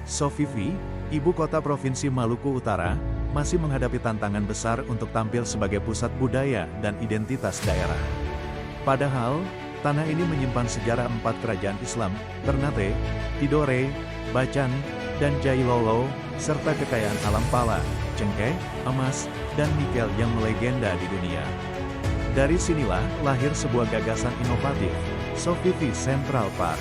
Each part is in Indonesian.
Sofifi, ibu kota Provinsi Maluku Utara, masih menghadapi tantangan besar untuk tampil sebagai pusat budaya dan identitas daerah. Padahal, tanah ini menyimpan sejarah 4 kerajaan Islam, Ternate, Tidore, Bacan, dan Jailolo, serta kekayaan alam pala, cengkeh, emas, dan nikel yang melegenda di dunia. Dari sinilah lahir sebuah gagasan inovatif, Sofifi Central Park.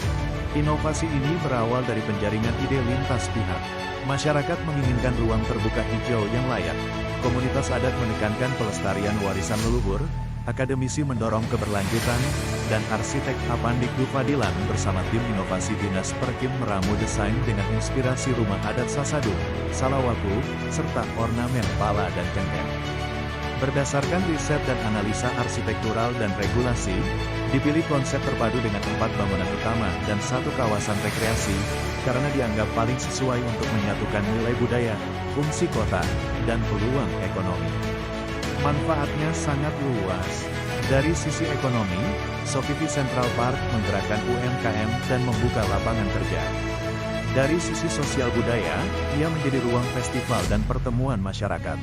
Inovasi ini berawal dari penjaringan ide lintas pihak. Masyarakat menginginkan ruang terbuka hijau yang layak. Komunitas adat menekankan pelestarian warisan leluhur, akademisi mendorong keberlanjutan, dan arsitek Apandik Dufadilan bersama tim inovasi Dinas Perkim meramu desain dengan inspirasi rumah adat Sasadu, Salawaku, serta ornamen pala dan cengkeh. Berdasarkan riset dan analisa arsitektural dan regulasi, dipilih konsep terpadu dengan 4 bangunan utama dan 1 kawasan rekreasi, karena dianggap paling sesuai untuk menyatukan nilai budaya, fungsi kota, dan peluang ekonomi. Manfaatnya sangat luas. Dari sisi ekonomi, Sofifi Central Park menggerakkan UMKM dan membuka lapangan kerja. Dari sisi sosial budaya, ia menjadi ruang festival dan pertemuan masyarakat.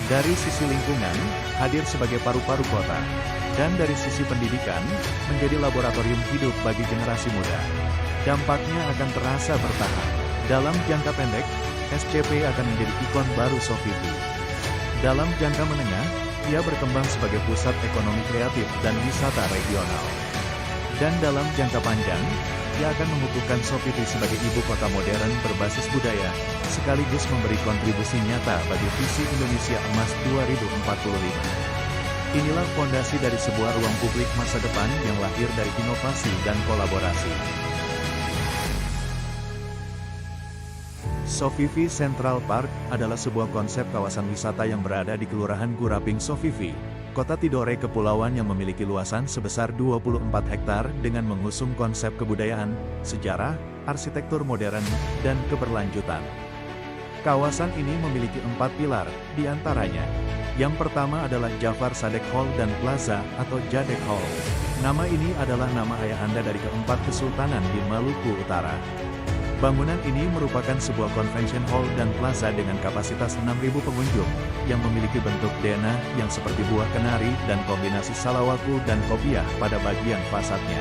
Dari sisi lingkungan, hadir sebagai paru-paru kota. Dan dari sisi pendidikan, menjadi laboratorium hidup bagi generasi muda. Dampaknya akan terasa bertahap. Dalam jangka pendek, SCP akan menjadi ikon baru Sofifi. Dalam jangka menengah, ia berkembang sebagai pusat ekonomi kreatif dan wisata regional. Dan dalam jangka panjang, ia akan mengukuhkan Sofifi sebagai ibu kota modern berbasis budaya, sekaligus memberi kontribusi nyata bagi visi Indonesia Emas 2045. Inilah fondasi dari sebuah ruang publik masa depan yang lahir dari inovasi dan kolaborasi. Sofifi Central Park adalah sebuah konsep kawasan wisata yang berada di Kelurahan Guraping Sofifi, Kota Tidore Kepulauan yang memiliki luasan sebesar 24 hektar dengan mengusung konsep kebudayaan, sejarah, arsitektur modern, dan keberlanjutan. Kawasan ini memiliki 4 pilar, diantaranya. Yang pertama adalah Jafar Sadek Hall dan Plaza atau Jadek Hall. Nama ini adalah nama ayahanda dari keempat kesultanan di Maluku Utara. Bangunan ini merupakan sebuah convention hall dan plaza dengan kapasitas 6.000 pengunjung, yang memiliki bentuk denah yang seperti buah kenari dan kombinasi salawaku dan kopiah pada bagian fasadnya.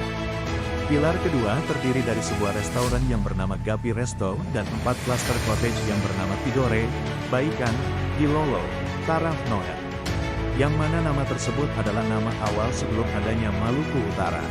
Pilar kedua terdiri dari sebuah restoran yang bernama Gapi Resto dan 4 klaster cottage yang bernama Tidore, Baikan, Hilolo, Taraf Noel. Yang mana nama tersebut adalah nama awal sebelum adanya Maluku Utara.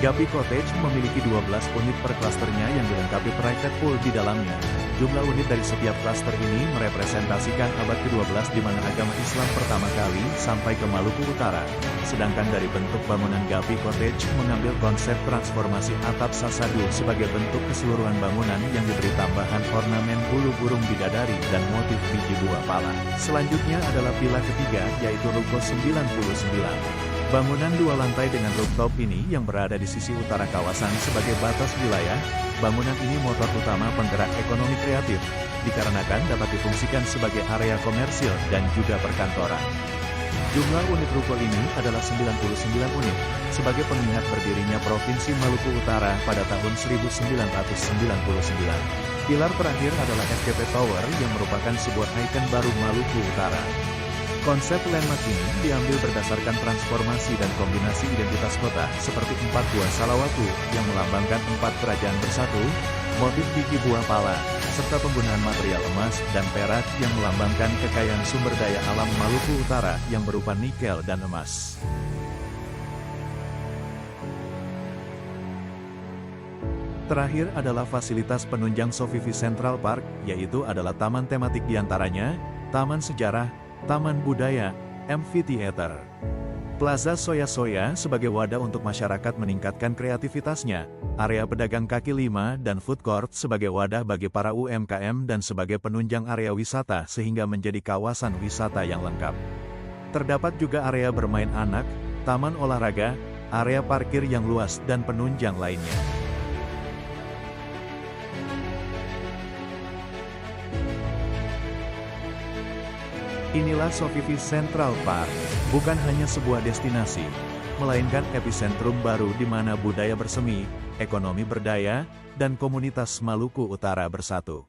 Gapi Cottage memiliki 12 unit per klasternya yang dilengkapi private pool di dalamnya. Jumlah unit dari setiap klaster ini merepresentasikan abad ke-12 di mana agama Islam pertama kali sampai ke Maluku Utara. Sedangkan dari bentuk bangunan Gapi Cottage mengambil konsep transformasi atap Sasadu sebagai bentuk keseluruhan bangunan yang diberi tambahan ornamen bulu burung bidadari dan motif biji buah pala. Selanjutnya adalah pilar ketiga yaitu Ruko 99. Bangunan 2 lantai dengan rooftop ini yang berada di sisi utara kawasan sebagai batas wilayah. Bangunan ini motor utama penggerak ekonomi kreatif, dikarenakan dapat difungsikan sebagai area komersil dan juga perkantoran. Jumlah unit ruko ini adalah 99 unit, sebagai pengingat berdirinya Provinsi Maluku Utara pada tahun 1999. Pilar terakhir adalah SCP Tower yang merupakan sebuah ikon baru Maluku Utara. Konsep landmark ini diambil berdasarkan transformasi dan kombinasi identitas kota, seperti 4 buah salawaku yang melambangkan 4 kerajaan bersatu, motif biji buah pala, serta penggunaan material emas dan perak yang melambangkan kekayaan sumber daya alam Maluku Utara yang berupa nikel dan emas. Terakhir adalah fasilitas penunjang Sofifi Central Park, yaitu adalah taman tematik diantaranya, taman sejarah, taman budaya, amphitheater. Plaza Soya-Soya sebagai wadah untuk masyarakat meningkatkan kreativitasnya, area pedagang kaki 5 dan food court sebagai wadah bagi para UMKM dan sebagai penunjang area wisata sehingga menjadi kawasan wisata yang lengkap. Terdapat juga area bermain anak, taman olahraga, area parkir yang luas dan penunjang lainnya. Inilah Sofifi Central Park, bukan hanya sebuah destinasi, melainkan epicentrum baru di mana budaya bersemi, ekonomi berdaya, dan komunitas Maluku Utara bersatu.